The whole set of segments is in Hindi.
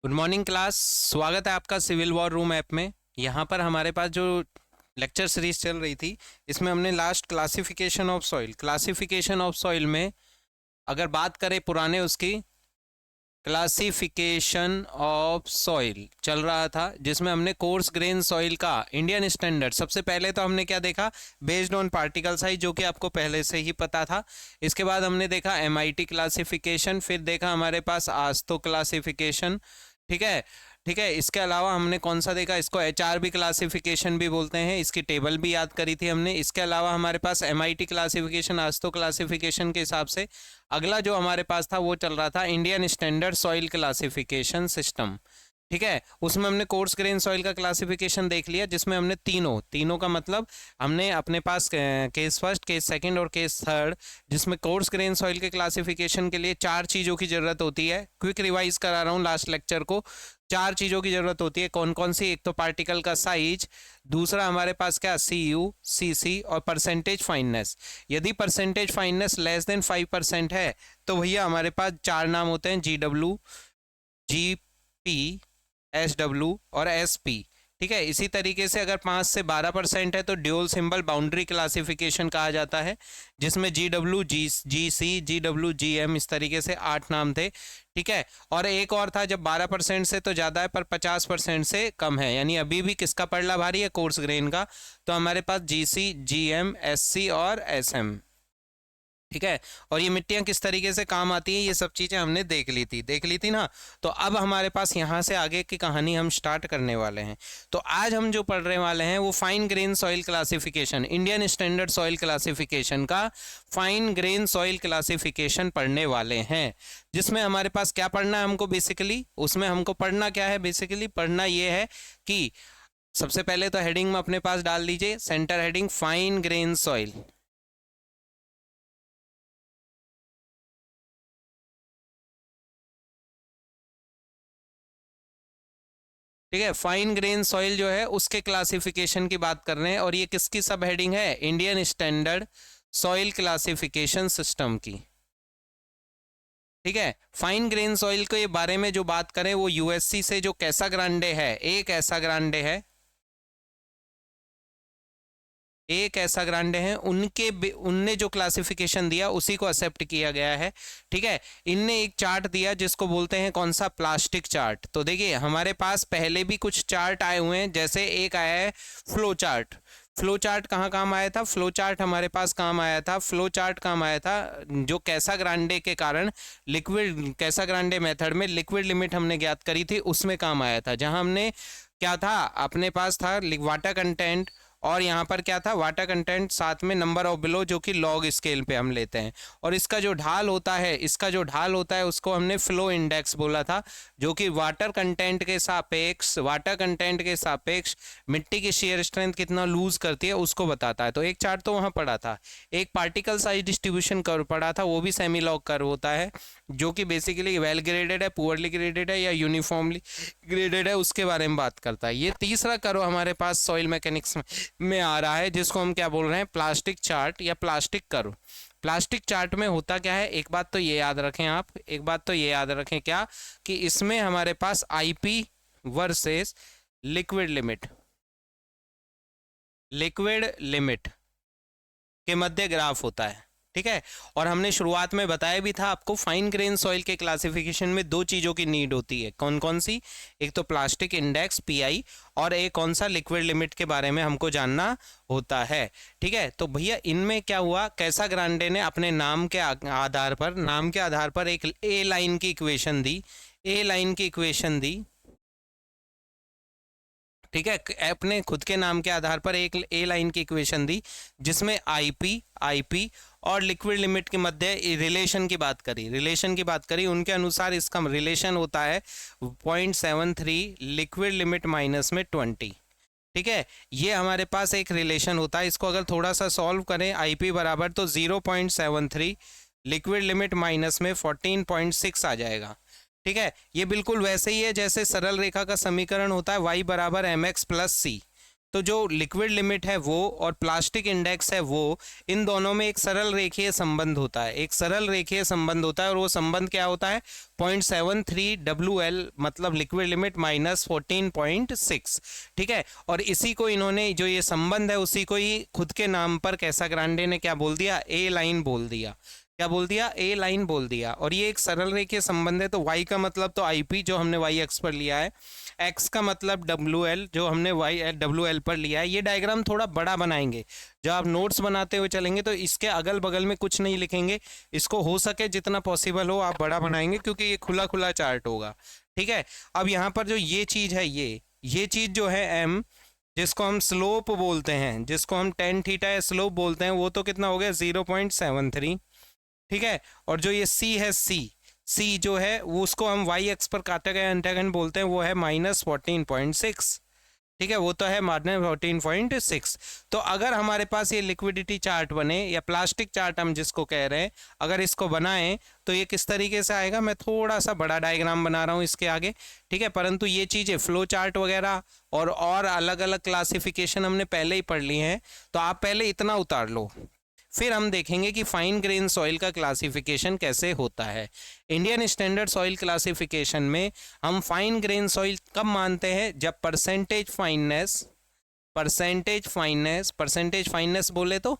Good morning class. स्वागत है आपका सिविल वॉर रूम ऐप में। यहाँ पर हमारे पास जो लेक्चर सीरीज चल रही थी, इसमें हमने लास्ट क्लासिफिकेशन ऑफ सॉइल में अगर बात करें पुराने उसकी क्लासिफिकेशन ऑफ सॉइल चल रहा था, जिसमें हमने कोर्स ग्रेन सॉइल का इंडियन स्टैंडर्ड सबसे पहले तो हमने क्या देखा, बेस्ड ऑन पार्टिकल साइज, जो कि आपको पहले से ही पता था। इसके बाद हमने देखा एमआईटी क्लासिफिकेशन, फिर देखा हमारे पास आस्तो क्लासिफिकेशन। ठीक है, ठीक है। इसके अलावा हमने कौन सा देखा, इसको एचआरबी क्लासिफिकेशन भी बोलते हैं, इसकी टेबल भी याद करी थी हमने। इसके अलावा हमारे पास एमआईटी क्लासिफिकेशन, आस्तो क्लासिफिकेशन के हिसाब से अगला जो हमारे पास था वो चल रहा था Indian standard soil classification system. ठीक है, उसमें हमने कोर्स ग्रेन सॉइल का क्लासिफिकेशन देख लिया, जिसमें हमने तीनों का मतलब हमने अपने पास केस फर्स्ट, केस सेकंड और केस थर्ड, जिसमें कोर्स ग्रेन सॉइल के क्लासिफिकेशन के लिए चार चीज़ों की ज़रूरत होती है। क्विक रिवाइज करा रहा हूँ लास्ट लेक्चर को। चार चीज़ों की ज़रूरत होती है, कौन कौन सी? एक तो पार्टिकल का साइज, दूसरा हमारे पास क्या, CU, CC और परसेंटेज फाइननेस। यदि परसेंटेज फाइननेस लेस देन 5% है तो भैया हमारे पास चार नाम होते हैं, GW, GP, SW और SP। ठीक है, इसी तरीके से अगर 5 से 12% है तो ड्यूल सिंबल बाउंड्री क्लासिफिकेशन कहा जाता है, जिसमें GW, GC, GW, GM, इस तरीके से 8 नाम थे। ठीक है, और एक और था जब 12% से तो ज़्यादा है पर 50% से कम है, यानी अभी भी किसका पड़ला भारी है, कोर्स ग्रेन का। तो हमारे पास GC, GM, SC और SM। ठीक है, और ये मिट्टियाँ किस तरीके से काम आती हैं, ये सब चीज़ें हमने देख ली थी ना। तो अब हमारे पास यहाँ से आगे की कहानी हम स्टार्ट करने वाले हैं। तो आज हम जो पढ़ने वाले हैं वो fine grain soil classification, Indian standard soil classification का फाइन ग्रेन सॉइल क्लासिफिकेशन पढ़ने वाले हैं, जिसमें हमारे पास क्या पढ़ना है हमको बेसिकली, उसमें हमको पढ़ना क्या है बेसिकली, पढ़ना ये है कि सबसे पहले तो हेडिंग में अपने पास डाल दीजिए, centre heading fine grain soil. ठीक है, फाइन ग्रेन सॉइल जो है उसके क्लासिफिकेशन की बात कर रहे हैं, और ये किसकी सब हेडिंग है, Indian standard soil classification system की। ठीक है, फाइन ग्रेन सॉइल के बारे में जो बात करें वो यूएससी से जो कैसा ग्रांडे है, एक ऐसा ग्रांडे हैं, उनने जो क्लासिफिकेशन दिया उसी को एक्सेप्ट किया गया है। ठीक है, इनने एक चार्ट दिया जिसको बोलते हैं कौन सा, प्लास्टिक चार्ट। तो देखिए हमारे पास पहले भी कुछ चार्ट आए हुए हैं, जैसे एक आया है फ्लो चार्ट। फ्लो चार्ट कहाँ काम आया था, फ्लो चार्ट हमारे पास काम आया था, फ्लो चार्ट काम आया था जो कैसा ग्रांडे के कारण लिक्विड, कैसा ग्रांडे मेथड में लिक्विड लिमिट हमने ज्ञात करी थी, उसमें काम आया था, जहां हमने क्या था, अपने पास था वाटर कंटेंट, और यहाँ पर क्या था, वाटर कंटेंट साथ में नंबर ऑफ बिलो, जो कि लॉग स्केल पे हम लेते हैं। और इसका जो ढाल होता है, उसको हमने फ्लो इंडेक्स बोला था, जो कि वाटर कंटेंट के सापेक्ष मिट्टी की शेयर स्ट्रेंथ कितना लूज करती है उसको बताता है। तो एक चार्ट तो वहाँ पड़ा था, एक पार्टिकल साइज डिस्ट्रीब्यूशन कर्व पड़ा था, वो भी सेमी लॉग कर्व होता है, जो कि बेसिकली वेल ग्रेडेड है, पुअरली ग्रेडेड है या यूनिफॉर्मली ग्रेडेड है, उसके बारे में बात करता है। ये तीसरा कर्व हमारे पास सॉइल मैकेनिक्स में आ रहा है, जिसको हम क्या बोल रहे हैं, प्लास्टिक चार्ट या प्लास्टिक कर्व। प्लास्टिक चार्ट में होता क्या है, एक बात तो ये याद रखें आप, क्या, कि इसमें हमारे पास आईपी वर्सेस लिक्विड लिमिट के मध्य ग्राफ होता है। ठीक है, और हमने शुरुआत में बताया भी था आपको, फाइन ग्रेन सॉइल के क्लासिफिकेशन में दो चीज़ों की नीड होती है, कौन कौन सी, एक तो प्लास्टिक इंडेक्स PI, और एक कौन सा, लिक्विड लिमिट के बारे में हमको जानना होता है। ठीक है, तो भैया इनमें क्या हुआ, कैसा ग्रांडे ने अपने नाम के आधार पर एक ए लाइन की इक्वेशन दी। ठीक है, अपने खुद के नाम के आधार पर एक ए लाइन की इक्वेशन दी, जिसमें आईपी और लिक्विड लिमिट के मध्य रिलेशन की बात करी। उनके अनुसार इसका रिलेशन होता है 0.73 लिक्विड लिमिट माइनस में 20। ठीक है, ये हमारे पास एक रिलेशन होता है, इसको अगर थोड़ा सा सॉल्व करें, आईपी बराबर तो 0.73 लिक्विड लिमिट माइनस में 14.6 आ जाएगा। ठीक है, ये बिल्कुल वैसे ही है जैसे सरल रेखा का समीकरण होता है y बराबर mx प्लस सी। तो जो लिक्विड लिमिट है वो और प्लास्टिक इंडेक्स है वो, इन दोनों में एक सरल रेखीय संबंध होता है, एक सरल रेखीय संबंध होता है, और वो संबंध क्या होता है, 0.73 WL मतलब लिक्विड लिमिट माइनस 14.6। ठीक है, और इसी को इन्होंने जो ये संबंध है उसी को ही खुद के नाम पर कैसाग्रांडे ने क्या बोल दिया, ए लाइन बोल दिया। क्या बोल दिया, ए लाइन बोल दिया। और ये एक सरल रेखीय संबंध है, तो y का मतलब तो IP जो हमने y एक्स पर लिया है, x का मतलब WL जो हमने WL पर लिया है। ये डायग्राम थोड़ा बड़ा बनाएंगे, जब आप नोट्स बनाते हुए चलेंगे तो इसके अगल बगल में कुछ नहीं लिखेंगे, इसको हो सके जितना पॉसिबल हो आप बड़ा बनाएंगे, क्योंकि ये खुला खुला चार्ट होगा। ठीक है, अब यहाँ पर जो ये चीज़ है, ये चीज़ जो है m, जिसको हम स्लोप बोलते हैं, जिसको हम टेन थीटा या स्लोप बोलते हैं, वो तो कितना हो गया 0.73। ठीक है, और जो ये C है, C जो है वो उसको हम y एक्स पर काटा गया एंटागन बोलते हैं, वो है -14.6। ठीक है, वो तो है -14.6। तो अगर हमारे पास ये लिक्विडिटी चार्ट बने या प्लास्टिक चार्ट हम जिसको कह रहे हैं, अगर इसको बनाएं तो ये किस तरीके से आएगा, मैं थोड़ा सा बड़ा डायग्राम बना रहा हूँ इसके आगे। ठीक है, परंतु ये चीज़ें फ्लो चार्ट वगैरह और अलग अलग क्लासिफिकेशन हमने पहले ही पढ़ ली हैं, तो आप पहले इतना उतार लो, फिर हम देखेंगे कि फाइन ग्रेन सॉइल का क्लासिफिकेशन कैसे होता है। इंडियन स्टैंडर्ड सॉइल क्लासिफिकेशन में हम फाइन ग्रेन सॉइल कब मानते हैं, जब परसेंटेज फाइननेस बोले तो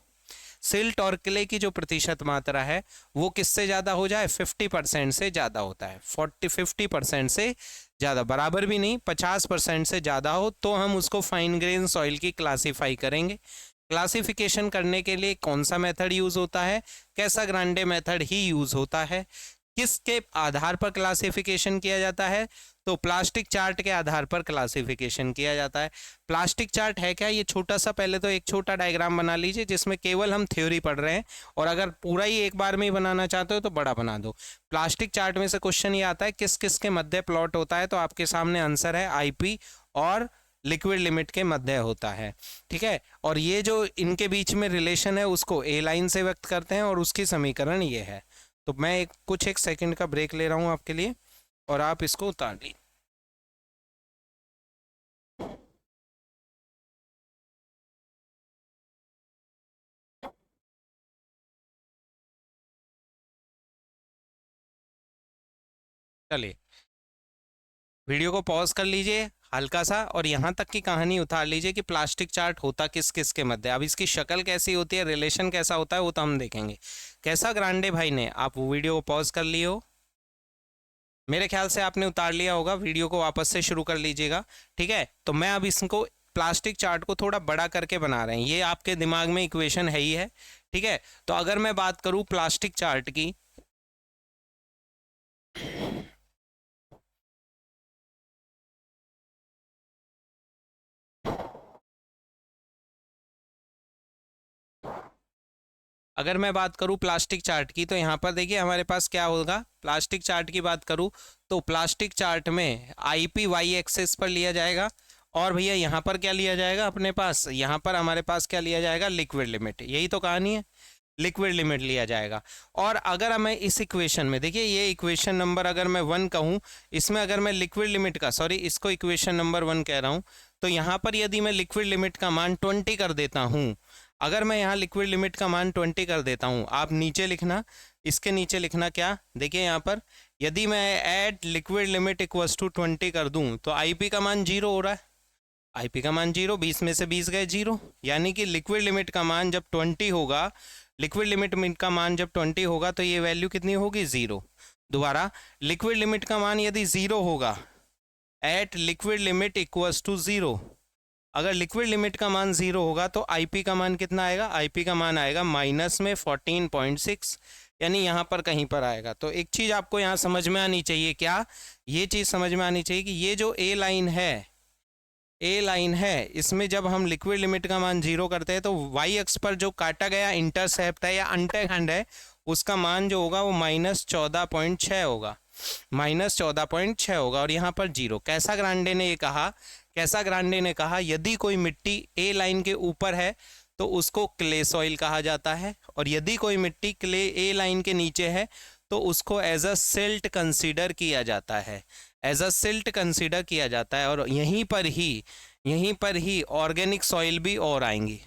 सिल्ट और क्ले की जो प्रतिशत मात्रा है वो किससे ज़्यादा हो जाए, 50% से ज़्यादा होता है। 50% से ज़्यादा, बराबर भी नहीं, 50% से ज़्यादा हो तो हम उसको फाइन ग्रेन सॉइल की क्लासीफाई करेंगे। क्लासिफिकेशन करने के लिए कौन सा मेथड यूज़ होता है, कैसाग्रांडे मेथड ही यूज़ होता है। किसके आधार पर क्लासिफिकेशन किया जाता है, तो प्लास्टिक चार्ट के आधार पर क्लासिफिकेशन किया जाता है। प्लास्टिक चार्ट है क्या, ये छोटा सा, पहले तो एक छोटा डायग्राम बना लीजिए जिसमें केवल हम थ्योरी पढ़ रहे हैं, और अगर पूरा ही एक बार में ही बनाना चाहते हो तो बड़ा बना दो। प्लास्टिक चार्ट में से क्वेश्चन ये आता है किस किस के मध्य प्लॉट होता है, तो आपके सामने आंसर है IP और लिक्विड लिमिट के मध्य होता है। ठीक है, और ये जो इनके बीच में रिलेशन है उसको ए लाइन से व्यक्त करते हैं, और उसकी समीकरण ये है। तो मैं एक सेकंड का ब्रेक ले रहा हूँ आपके लिए, और आप इसको उतार लीजिए। चलिए, वीडियो को पॉज कर लीजिए हल्का सा, और यहाँ तक की कहानी उतार लीजिए कि प्लास्टिक चार्ट होता किस किस के मध्य। अब इसकी शक्ल कैसी होती है, रिलेशन कैसा होता है, वो तो हम देखेंगे। कैसाग्रांडे भाई ने, आप वीडियो को पॉज कर लिए हो, मेरे ख्याल से आपने उतार लिया होगा, वीडियो को वापस से शुरू कर लीजिएगा। ठीक है, तो मैं अब इसको प्लास्टिक चार्ट को थोड़ा बड़ा करके बना रहे हैं, ये आपके दिमाग में इक्वेशन है ही है। ठीक है, तो अगर मैं बात करूं प्लास्टिक चार्ट की, अगर मैं बात करूं प्लास्टिक चार्ट की, तो यहाँ पर देखिए हमारे पास क्या होगा। प्लास्टिक चार्ट की बात करूं तो प्लास्टिक चार्ट में IP y एक्सेस पर लिया जाएगा, और भैया यहाँ पर क्या लिया जाएगा अपने पास, यहाँ पर हमारे पास क्या लिया जाएगा, लिक्विड लिमिट। यही तो कहानी है, लिक्विड लिमिट लिया जाएगा। और अगर मैं इस इक्वेशन में, देखिए ये इक्वेशन नंबर अगर मैं 1 कहूँ, इसमें अगर मैं लिक्विड लिमिट का, सॉरी इसको इक्वेशन नंबर 1 कह रहा हूँ, तो यहाँ पर यदि मैं लिक्विड लिमिट का मान 20 कर देता हूँ, अगर मैं यहाँ लिक्विड लिमिट का मान 20 कर देता हूँ, आप नीचे लिखना, इसके नीचे लिखना क्या, देखिए यहाँ पर यदि मैं add liquid limit equals to 20 कर दूँ तो IP का मान 0 हो रहा है। IP का मान 0, 20 में से 20 गए 0, यानी कि लिक्विड लिमिट का मान जब 20 होगा, लिक्विड लिमिट का मान जब 20 होगा तो ये वैल्यू कितनी होगी, 0। दोबारा, लिक्विड लिमिट का मान यदि 0 होगा, at liquid limit equals to 0, अगर लिक्विड लिमिट का मान 0 होगा तो IP का मान कितना आएगा, IP का मान आएगा माइनस में 14.6, यानी यहाँ पर कहीं पर आएगा। तो एक चीज़ आपको यहाँ समझ में आनी चाहिए, क्या, ये चीज़ समझ में आनी चाहिए कि ये जो ए लाइन है, इसमें जब हम लिक्विड लिमिट का मान 0 करते हैं तो y अक्ष पर जो काटा गया इंटरसेप्ट है या अंतःखंड है, उसका मान जो होगा वो -14.6 होगा, -14.6 होगा, और यहाँ पर 0। कैसाग्रांडे ने कहा यदि कोई मिट्टी ए लाइन के ऊपर है तो उसको क्ले सॉइल कहा जाता है, और यदि कोई मिट्टी क्ले ए लाइन के नीचे है तो उसको एज अ सिल्ट कंसीडर किया जाता है, और यहीं पर ही यहीं पर ही ऑर्गेनिक सॉइल भी और आएंगी।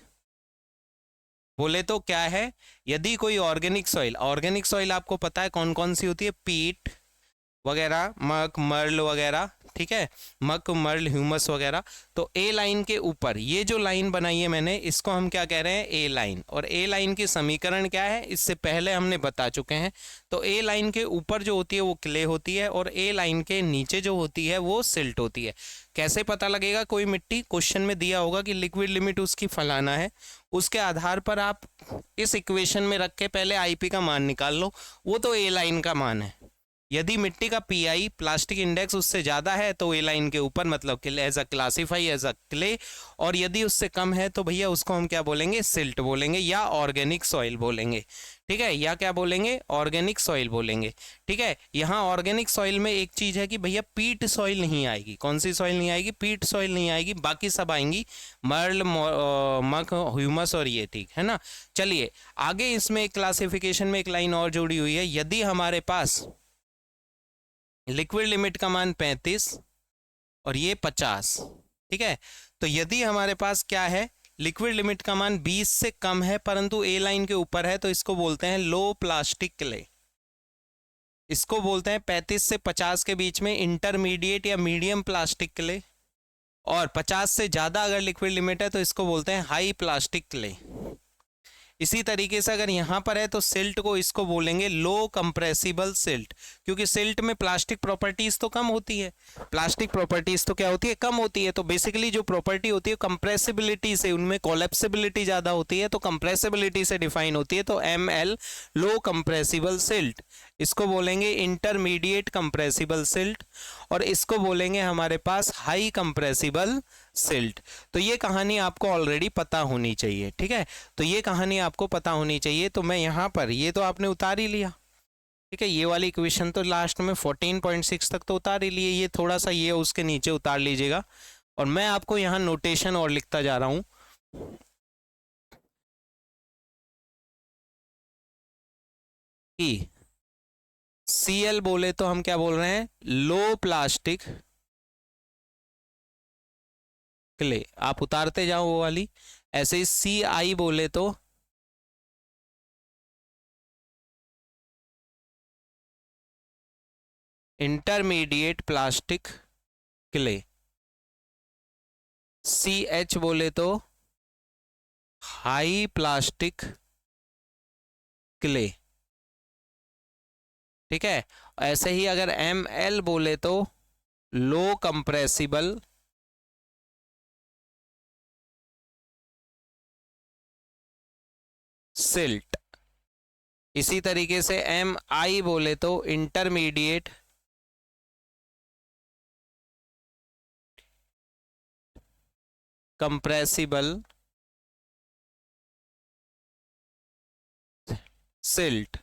बोले तो क्या है, यदि कोई ऑर्गेनिक सॉइल आपको पता है कौन कौन सी होती है, पीट वगैरह, मक मर्ल वगैरह, ठीक है, मक मर्ल ह्यूमस वगैरह। तो ए लाइन के ऊपर ये जो लाइन बनाई है मैंने, इसको हम क्या कह रहे हैं, ए लाइन। और ए लाइन की समीकरण क्या है, इससे पहले हमने बता चुके हैं। तो ए लाइन के ऊपर जो होती है वो क्ले होती है, और ए लाइन के नीचे जो होती है वो सिल्ट होती है। कैसे पता लगेगा, कोई मिट्टी क्वेश्चन में दिया होगा कि लिक्विड लिमिट उसकी फलाना है, उसके आधार पर आप इस इक्वेशन में रख के पहले आईपी का मान निकाल लो, वो तो ए लाइन का मान है। यदि मिट्टी का पीआई प्लास्टिक इंडेक्स उससे ज़्यादा है तो ए लाइन के ऊपर, मतलब as a classify as a clay. और यदि उससे कम है तो भैया उसको हम क्या बोलेंगे, सिल्ट बोलेंगे या ऑर्गेनिक सॉइल बोलेंगे, ठीक है, या क्या बोलेंगे, ऑर्गेनिक सॉइल बोलेंगे, ठीक है। यहाँ ऑर्गेनिक सॉइल में एक चीज़ है कि भैया पीट सॉइल नहीं आएगी। कौन सी सॉइल नहीं आएगी, पीट सॉइल नहीं आएगी, बाकी सब आएंगी, मर्ल, मक, ह्यूमस और ये, ठीक है ना। चलिए आगे, इसमें एक क्लासिफिकेशन में एक लाइन और जुड़ी हुई है, यदि हमारे पास लिक्विड लिमिट का मान 35 और ये 50, ठीक है, तो यदि हमारे पास क्या है, लिक्विड लिमिट का मान 20 से कम है परंतु ए लाइन के ऊपर है, तो इसको बोलते हैं लो प्लास्टिक क्ले। इसको बोलते हैं 35 से 50 के बीच में इंटरमीडिएट या मीडियम प्लास्टिक क्ले, और 50 से ज़्यादा अगर लिक्विड लिमिट है तो इसको बोलते हैं हाई प्लास्टिक क्ले। इसी तरीके से अगर यहाँ पर है तो सिल्ट को इसको बोलेंगे लो कंप्रेसिबल सिल्ट, क्योंकि सिल्ट में प्लास्टिक प्रॉपर्टीज तो कम होती है। प्लास्टिक प्रॉपर्टीज तो क्या होती है, कम होती है। तो बेसिकली जो प्रॉपर्टी होती है कंप्रेसिबिलिटी से, उनमें कोलैप्सिबिलिटी ज़्यादा होती है, तो कंप्रेसिबिलिटी से डिफाइन होती है। तो ML लो कंप्रेसिबल सिल्ट, इसको बोलेंगे इंटरमीडिएट कंप्रेसिबल सिल्ट, और इसको बोलेंगे हमारे पास हाई कंप्रेसिबल सिल्ट। तो ये कहानी आपको ऑलरेडी पता होनी चाहिए, ठीक है, तो ये कहानी आपको पता होनी चाहिए। तो मैं यहाँ पर, ये तो आपने उतार ही लिया, ठीक है, ये वाली इक्वेशन तो लास्ट में 14.6 तक तो उतार ही लिए, ये थोड़ा सा ये उसके नीचे उतार लीजिएगा। और मैं आपको यहाँ नोटेशन और लिखता जा रहा हूँ कि Cl बोले तो हम क्या बोल रहे हैं, लो प्लास्टिक क्ले, आप उतारते जाओ वो वाली। ऐसे ही Ci बोले तो इंटरमीडिएट प्लास्टिक क्ले, CH बोले तो हाई प्लास्टिक क्ले, ठीक है। ऐसे ही अगर ML बोले तो लो कंप्रेसिबल सिल्ट। इसी तरीके से MI बोले तो इंटरमीडिएट कंप्रेसिबल सिल्ट।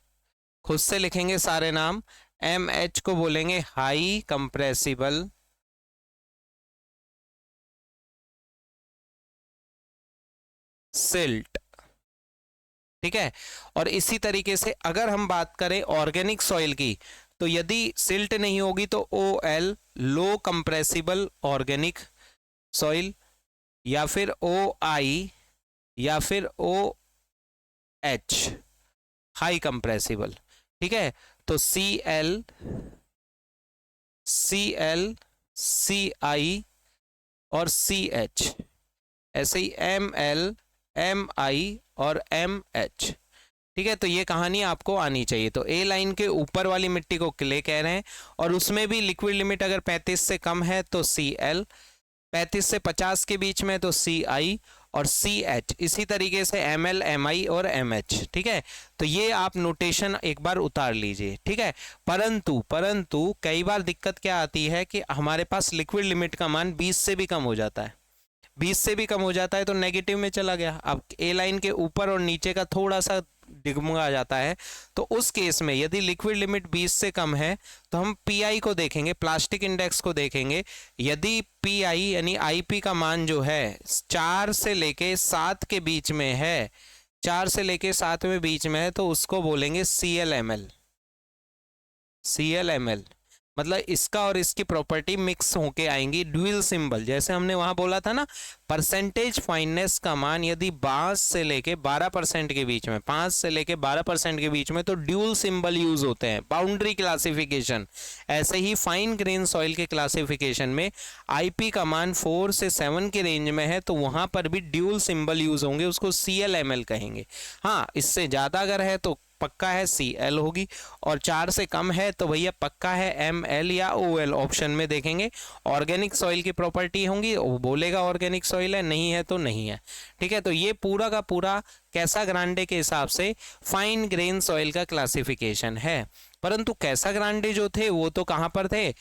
खुद से लिखेंगे सारे नाम। MH को बोलेंगे हाई कंप्रेसिबल सिल्ट, ठीक है। और इसी तरीके से अगर हम बात करें ऑर्गेनिक सॉइल की, तो यदि सिल्ट नहीं होगी तो OL low compressible organic soil, या फिर OI, या फिर OH हाई कंप्रेसिबल, ठीक है। तो Cl, Ci और CH, ऐसे ही ML, MI और MH, ठीक है। तो ये कहानी आपको आनी चाहिए। तो ए लाइन के ऊपर वाली मिट्टी को क्ले कह रहे हैं, और उसमें भी लिक्विड लिमिट अगर 35 से कम है तो Cl, 35 से 50 के बीच में तो Ci और CH, इसी तरीके से ML, MI और MH, ठीक है। तो ये आप नोटेशन एक बार उतार लीजिए, ठीक है। परंतु कई बार दिक्कत क्या आती है कि हमारे पास लिक्विड लिमिट का मान 20 से भी कम हो जाता है। 20 से भी कम हो जाता है तो नेगेटिव में चला गया। अब ए लाइन के ऊपर और नीचे का थोड़ा सा डिगमगा जाता है, तो उस केस में यदि लिक्विड लिमिट 20 से कम है तो हम पीआई को देखेंगे, प्लास्टिक इंडेक्स को देखेंगे। यदि पीआई यानी आईपी का मान जो है 4 से लेके 7 के बीच में है, 4 से लेके 7 में बीच में है, तो उसको बोलेंगे CLML। मतलब इसका और इसकी प्रॉपर्टी मिक्स होके आएंगी, ड्यूल सिंबल। जैसे हमने वहां बोला था ना, परसेंटेज फाइननेस का मान यदि 5 से लेके 12% के बीच में, 5 से लेके 12% के बीच में, तो ड्यूल सिंबल यूज होते हैं, बाउंड्री क्लासिफिकेशन। ऐसे ही फाइन ग्रेन सॉइल के क्लासिफिकेशन में आईपी का मान 4 से 7 के रेंज में है, तो वहां पर भी ड्यूल सिंबल यूज होंगे, उसको CL/ML कहेंगे। हाँ, इससे ज्यादा अगर है तो पक्का है CL होगी, और 4 से कम है तो भैया पक्का है ML या OL, ऑप्शन में देखेंगे। ऑर्गेनिक सॉइल की प्रॉपर्टी होंगी, वो बोलेगा ऑर्गेनिक सॉइल है, नहीं है तो नहीं है। ठीक है, तो ये पूरा का पूरा कैसा ग्रांडे के हिसाब से फाइन ग्रेन सॉइल का क्लासिफिकेशन है। परंतु कैसा ग्रांडे जो थे वो तो कहां पर थे,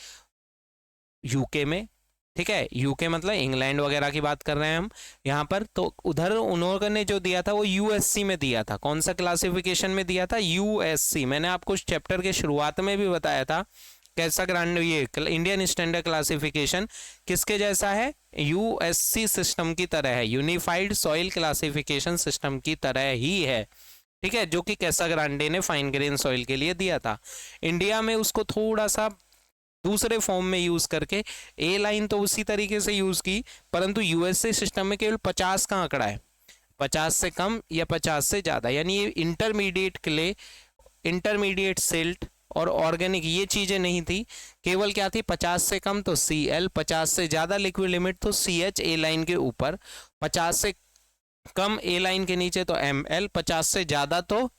यूके में। ठीक है, यूके मतलब इंग्लैंड वगैरह की बात कर रहे हैं हम यहाँ पर। तो उधर उन्होंने जो दिया था वो USC में दिया था। कौन सा क्लासिफिकेशन में दिया था, USC। मैंने आपको इस चैप्टर के शुरुआत में भी बताया था कैसा ग्रांड, ये इंडियन स्टैंडर्ड क्लासिफिकेशन किसके जैसा है, USC सिस्टम की तरह है, यूनिफाइड सॉइल क्लासिफिकेशन सिस्टम की तरह ही है। ठीक है, जो कि कैसा ग्रांडे ने फाइन ग्रेन सॉइल के लिए दिया था। इंडिया में उसको थोड़ा सा दूसरे फॉर्म में यूज करके A लाइन तो उसी तरीके से यूज की, परंतु USA सिस्टम में केवल 50 का आंकड़ा है, 50 से कम या 50 से ज्यादा, यानी ये इंटरमीडिएट क्ले, इंटरमीडिएट सिल्ट और ऑर्गेनिक ये चीजें नहीं थी। केवल क्या थी, 50 से कम तो CL, 50 से ज्यादा लिक्विड लिमिट तो CH A लाइन के ऊपर, 50 से कम A लाइन के नीचे तो ML, 50 से ज्यादा तो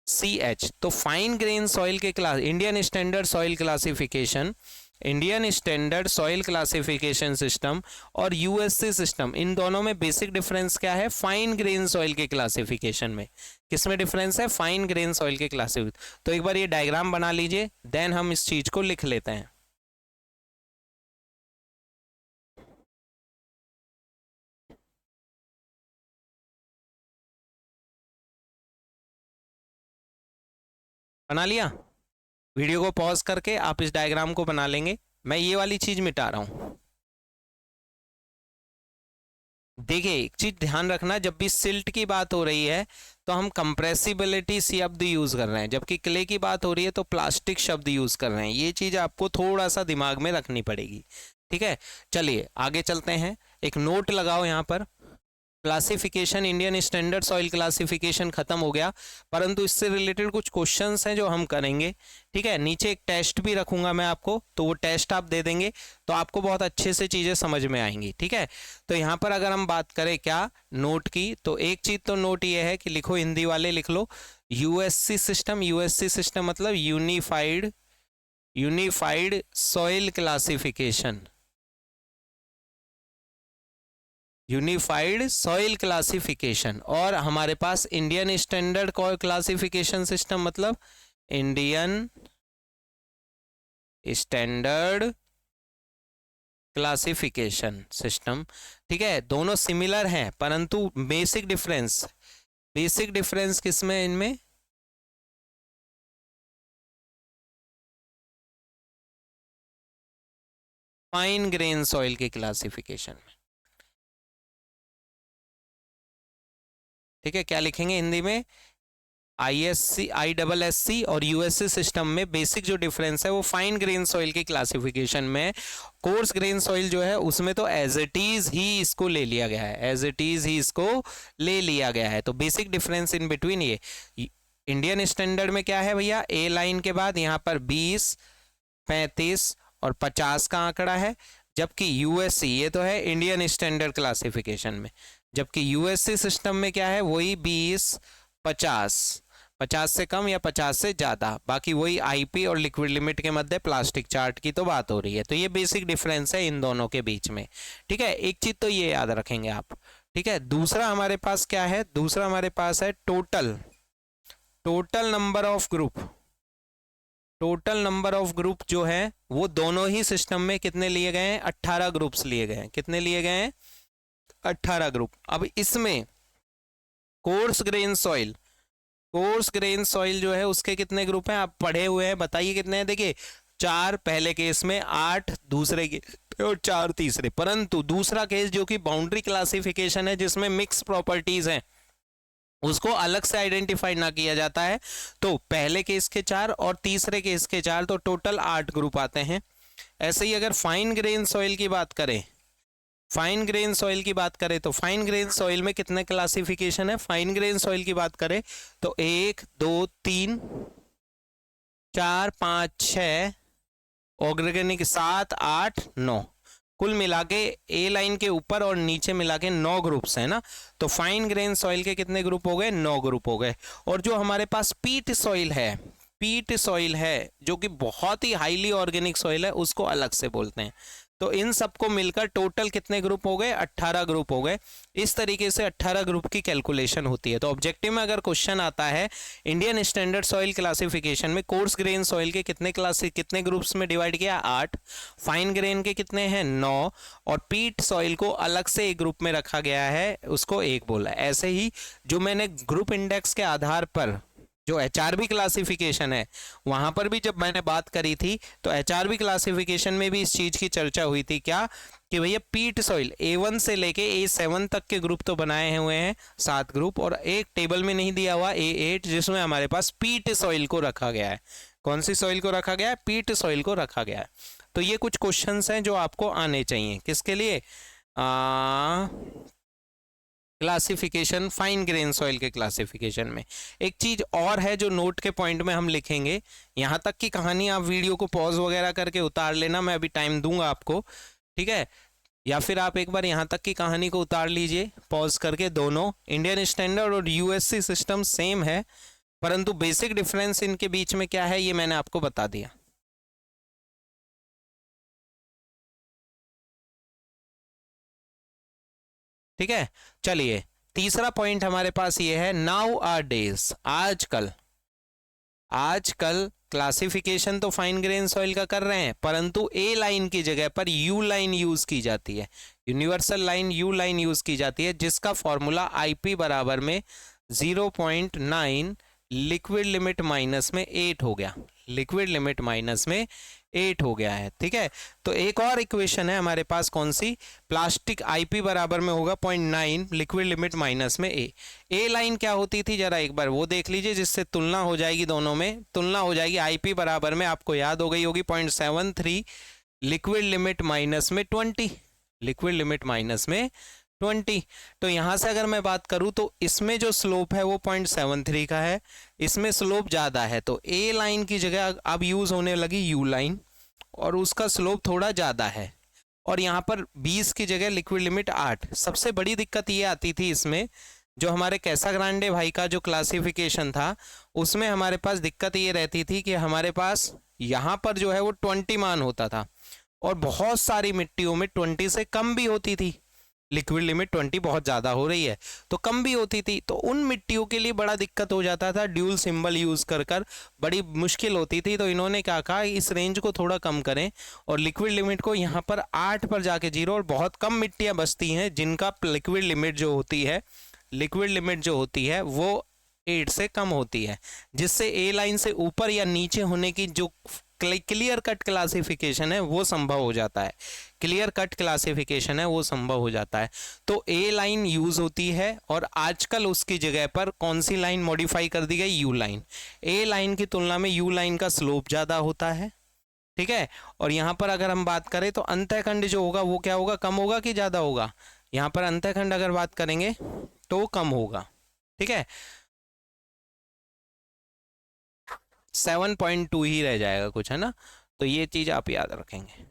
CH। तो फाइन ग्रेन सॉइल के class, Indian standard soil classification, Indian standard soil classification system और USC सिस्टम, इन दोनों में बेसिक डिफरेंस क्या है, फाइन ग्रेन सॉइल के क्लासिफिकेशन में। किसमें डिफरेंस है, फाइन ग्रेन सॉइल के क्लासिफिकेशन। तो एक बार ये डायग्राम बना लीजिए, देन हम इस चीज को लिख लेते हैं। बना लिया, वीडियो को पॉज करके आप इस डायग्राम को बना लेंगे। मैं ये वाली चीज मिटा रहा हूं। देखिए एक चीज ध्यान रखना, जब भी सिल्ट की बात हो रही है तो हम कंप्रेसिबिलिटी शब्द यूज कर रहे हैं, जबकि क्ले की बात हो रही है तो प्लास्टिक शब्द यूज कर रहे हैं। ये चीज आपको थोड़ा सा दिमाग में रखनी पड़ेगी। ठीक है, चलिए आगे चलते हैं। एक नोट लगाओ यहाँ पर, classification Indian standard soil classification खत्म हो गया, परंतु इससे रिलेटेड कुछ क्वेश्चंस हैं जो हम करेंगे। ठीक है, नीचे एक टेस्ट भी रखूंगा मैं आपको, तो वो टेस्ट आप दे देंगे तो आपको बहुत अच्छे से चीजें समझ में आएंगी। ठीक है, तो यहाँ पर अगर हम बात करें क्या नोट की, तो एक चीज तो नोट ये है कि लिखो, हिंदी वाले लिख लो, USC सिस्टम। USC सिस्टम मतलब unified soil classification, unified soil classification. और हमारे पास इंडियन स्टैंडर्ड क्लासिफिकेशन सिस्टम मतलब इंडियन स्टैंडर्ड क्लासिफिकेशन सिस्टम। ठीक है, दोनों सिमिलर हैं, परंतु बेसिक डिफरेंस किसमें है इनमें, फाइन ग्रेन सॉइल के क्लासिफिकेशन में। ठीक है, क्या लिखेंगे हिंदी में, ISC और USC सिस्टम में बेसिक जो डिफरेंस है वो फाइन ग्रेन सॉइल के क्लासिफिकेशन में। कोर्स ग्रेन सॉइल जो है उसमें तो एज इट इज ही इसको ले लिया गया है, एज इट इज ही इसको ले लिया गया है। तो बेसिक डिफरेंस इन बिटवीन ये, इंडियन स्टैंडर्ड में क्या है भैया, A लाइन के बाद यहाँ पर 20, 35 और 50 का आंकड़ा है, जबकि USC ये तो है इंडियन स्टैंडर्ड क्लासिफिकेशन में, जबकि USC सिस्टम में क्या है, वही 20, 50, 50 से कम या 50 से ज्यादा, बाकी वही IP और लिक्विड लिमिट के मध्य प्लास्टिक चार्ट की तो बात हो रही है। तो ये बेसिक डिफरेंस है इन दोनों के बीच में। ठीक है, एक चीज तो ये याद रखेंगे आप। ठीक है, दूसरा हमारे पास क्या है, दूसरा हमारे पास है total number of group. Total number of group जो है वो दोनों ही सिस्टम में कितने लिए गए हैं, 18 ग्रुप्स लिए गए हैं। कितने लिए गए हैं, 18 ग्रुप। अब इसमें कोर्स ग्रेन सॉइल जो है उसके कितने ग्रुप हैं, आप पढ़े हुए हैं, बताइए कितने हैं। देखिए 4 पहले केस में, 8 दूसरे केस और 4 तीसरे। परंतु दूसरा केस जो कि बाउंड्री क्लासिफिकेशन है जिसमें मिक्स प्रॉपर्टीज हैं, उसको अलग से आइडेंटिफाई ना किया जाता है। तो पहले केस के 4 और तीसरे केस के 4, तो टोटल 8 ग्रुप आते हैं। ऐसे ही अगर फाइन ग्रेन सॉइल की बात करें, फाइन ग्रेन सॉइल की बात करें तो फाइन ग्रेन सॉइल में कितने क्लासिफिकेशन है? फाइन ग्रेन सॉइल की बात करें तो 1 2 3 4 5 6, ऑर्गेनिक 7 8 9, कुल मिला के ए लाइन के ऊपर और नीचे मिला के 9 ग्रुप्स है ना। तो फाइन ग्रेन सॉइल के कितने ग्रुप हो गए? 9 ग्रुप हो गए। और जो हमारे पास पीट सॉइल है, पीट सॉइल है जो कि बहुत ही हाईली ऑर्गेनिक सॉइल है, उसको अलग से बोलते हैं। तो इन सबको मिलकर टोटल कितने ग्रुप हो गए? 18 ग्रुप हो गए। इस तरीके से 18 ग्रुप की कैलकुलेशन होती है। तो ऑब्जेक्टिव में अगर क्वेश्चन आता है इंडियन स्टैंडर्ड सॉइल क्लासिफिकेशन में कोर्स ग्रेन सॉइल के कितने ग्रुप्स में डिवाइड किया? 8। फाइन ग्रेन के कितने हैं? 9। और पीट सॉइल को अलग से एक ग्रुप में रखा गया है, उसको एक बोला। ऐसे ही जो मैंने ग्रुप इंडेक्स के आधार पर जो एचआरबी क्लासिफिकेशन है, वहां पर भी जब मैंने बात करी थी तो एचआरबी क्लासिफिकेशन में भी इस चीज की चर्चा हुई थी, क्या कि भैया पीट सॉइल A1 से लेके A7 तक के ग्रुप तो बनाए हुए हैं 7 ग्रुप, और एक टेबल में नहीं दिया हुआ A8 जिसमें हमारे पास पीट सॉइल को रखा गया है। कौन सी सॉइल को रखा गया है? पीट सॉइल को रखा गया है। तो ये कुछ क्वेश्चंस हैं जो आपको आने चाहिए। किसके लिए? क्लासिफिकेशन, फाइन ग्रेन सॉइल के क्लासिफिकेशन में। एक चीज और है जो नोट के पॉइंट में हम लिखेंगे, यहां तक की कहानी आप वीडियो को पॉज वगैरह करके उतार लेना, मैं अभी टाइम दूंगा आपको, ठीक है? या फिर आप एक बार यहां तक की कहानी को उतार लीजिए पॉज करके। दोनों इंडियन स्टैंडर्ड और यूएससी सिस्टम सेम है, परंतु बेसिक डिफरेंस इनके बीच में क्या है ये मैंने आपको बता दिया। ठीक है, चलिए तीसरा पॉइंट हमारे पास ये है, नाउ आर डेज, आजकल। आजकल क्लासिफिकेशन तो फाइन ग्रेन सॉइल का कर रहे हैं, परंतु ए लाइन की जगह पर यू लाइन यूज की जाती है, universal line you line use की जाती है, जिसका फॉर्मूला आईपी बराबर में 0.9 लिक्विड लिमिट माइनस में 8 हो गया, लिक्विड लिमिट माइनस में 8 हो गया है। ठीक है, तो एक और इक्वेशन है हमारे पास, कौन सी? प्लास्टिक आईपी बराबर में होगा 0.9 लिक्विड लिमिट माइनस में ए लाइन क्या होती थी जरा एक बार वो देख लीजिए, जिससे तुलना हो जाएगी, दोनों में तुलना हो जाएगी। आईपी बराबर में आपको याद हो गई होगी 0.73 लिक्विड लिमिट माइनस में 20, लिक्विड लिमिट माइनस में 20। तो यहां से अगर मैं बात करूं तो इसमें जो स्लोप है वो 0.73 का है, इसमें स्लोप ज्यादा है, तो ए लाइन की जगह अब यूज होने लगी यू लाइन, और उसका स्लोप थोड़ा ज्यादा है। और यहाँ पर 20 की जगह लिक्विड लिमिट 8। सबसे बड़ी दिक्कत ये आती थी इसमें, जो हमारे कैसाग्रांडे भाई का जो क्लासिफिकेशन था उसमें हमारे पास दिक्कत ये रहती थी कि हमारे पास यहाँ पर जो है वो 20 मान होता था, और बहुत सारी मिट्टियों में 20 से कम भी होती थी। लिक्विड लिमिट 20 बहुत ज़्यादा हो रही है तो कम भी होती थी, तो उन मिट्टियों के लिए बड़ा दिक्कत हो जाता था, ड्यूल सिंबल यूज़ कर कर बड़ी मुश्किल होती थी। तो इन्होंने क्या कहा, इस रेंज को थोड़ा कम करें और लिक्विड लिमिट को यहाँ पर 8 पर जाके 0, और बहुत कम मिट्टियाँ बचती हैं जिनका लिक्विड लिमिट जो होती है, लिक्विड लिमिट जो होती है वो 8 से कम होती है, जिससे ए लाइन से ऊपर या नीचे होने की जो क्लियर कट क्लासिफिकेशन है वो संभव हो जाता है, क्लियर कट क्लासिफिकेशन है वो संभव हो जाता है। तो ए लाइन यूज होती है, और आजकल उसकी जगह पर कौन सी लाइन मॉडिफाई कर दी गई? You line. ए लाइन की तुलना में यू लाइन का स्लोप ज्यादा होता है। ठीक है, और यहाँ पर अगर हम बात करें तो अंतःखंड जो होगा वो क्या होगा, कम होगा कि ज्यादा होगा? यहाँ पर अंतःखंड अगर बात करेंगे तो कम होगा। ठीक है, 7.2 ही रह जाएगा कुछ, है ना? तो ये चीज आप याद रखेंगे।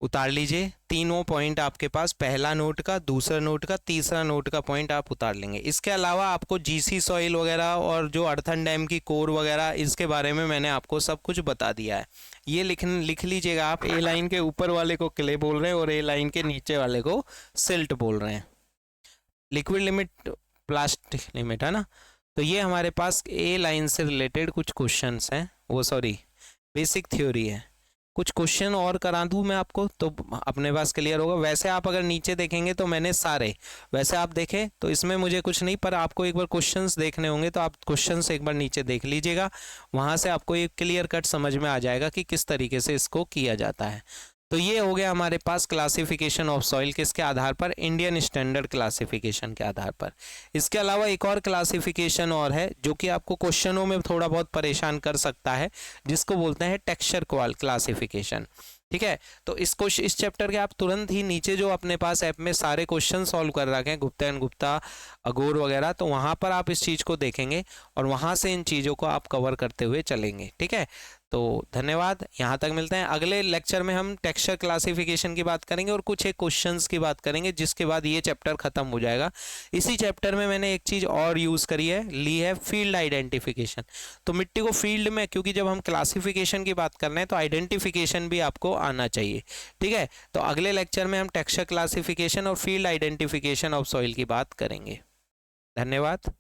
उतार लीजिए तीनों पॉइंट आपके पास, पहला नोट का, दूसरा नोट का, तीसरा नोट का पॉइंट आप उतार लेंगे। इसके अलावा आपको जीसी सॉइल वगैरह और जो अर्थन डैम की कोर वगैरह, इसके बारे में मैंने आपको सब कुछ बता दिया है। ये लिख लीजिएगा आप, ए लाइन के ऊपर वाले को क्ले बोल रहे हैं और ए लाइन के नीचे वाले को सिल्ट बोल रहे हैं। लिक्विड लिमिट, प्लास्टिक लिमिट, है ना? तो ये हमारे पास ए लाइन से रिलेटेड कुछ क्वेश्चंस हैं, वो सॉरी बेसिक थ्योरी है। कुछ क्वेश्चन और करा दूं मैं आपको तो अपने पास क्लियर होगा। वैसे आप अगर नीचे देखेंगे तो मैंने सारे, वैसे आप देखें तो इसमें मुझे कुछ नहीं, पर आपको एक बार क्वेश्चंस देखने होंगे तो आप क्वेश्चंस एक बार नीचे देख लीजिएगा, वहां से आपको एक क्लियर कट समझ में आ जाएगा कि किस तरीके से इसको किया जाता है। तो ये हो गया हमारे पास क्लासिफिकेशन ऑफ सॉइल, किसके आधार पर? इंडियन स्टैंडर्ड क्लासिफिकेशन के आधार पर। इसके अलावा एक और क्लासिफिकेशन और है जो कि आपको क्वेश्चनों में थोड़ा बहुत परेशान कर सकता है, जिसको बोलते हैं टेक्सचर क्लासिफिकेशन। ठीक है, तो इस चैप्टर के आप तुरंत ही नीचे जो अपने पास ऐप में सारे क्वेश्चन सॉल्व कर रखे हैं, गुप्ता एंड गुप्ता, अगोर वगैरह, तो वहाँ पर आप इस चीज़ को देखेंगे और वहाँ से इन चीज़ों को आप कवर करते हुए चलेंगे। ठीक है, तो धन्यवाद, यहाँ तक मिलते हैं। अगले लेक्चर में हम टेक्सचर क्लासिफिकेशन की बात करेंगे और कुछ एक क्वेश्चंस की बात करेंगे, जिसके बाद ये चैप्टर खत्म हो जाएगा। इसी चैप्टर में मैंने एक चीज़ और यूज़ करी है, ली है फील्ड आइडेंटिफिकेशन। तो मिट्टी को फील्ड में, क्योंकि जब हम क्लासिफिकेशन की बात कर रहे हैं तो आइडेंटिफिकेशन भी आपको आना चाहिए। ठीक है, तो अगले लेक्चर में हम टेक्सचर क्लासिफिकेशन और फील्ड आइडेंटिफिकेशन ऑफ सॉइल की बात करेंगे। धन्यवाद।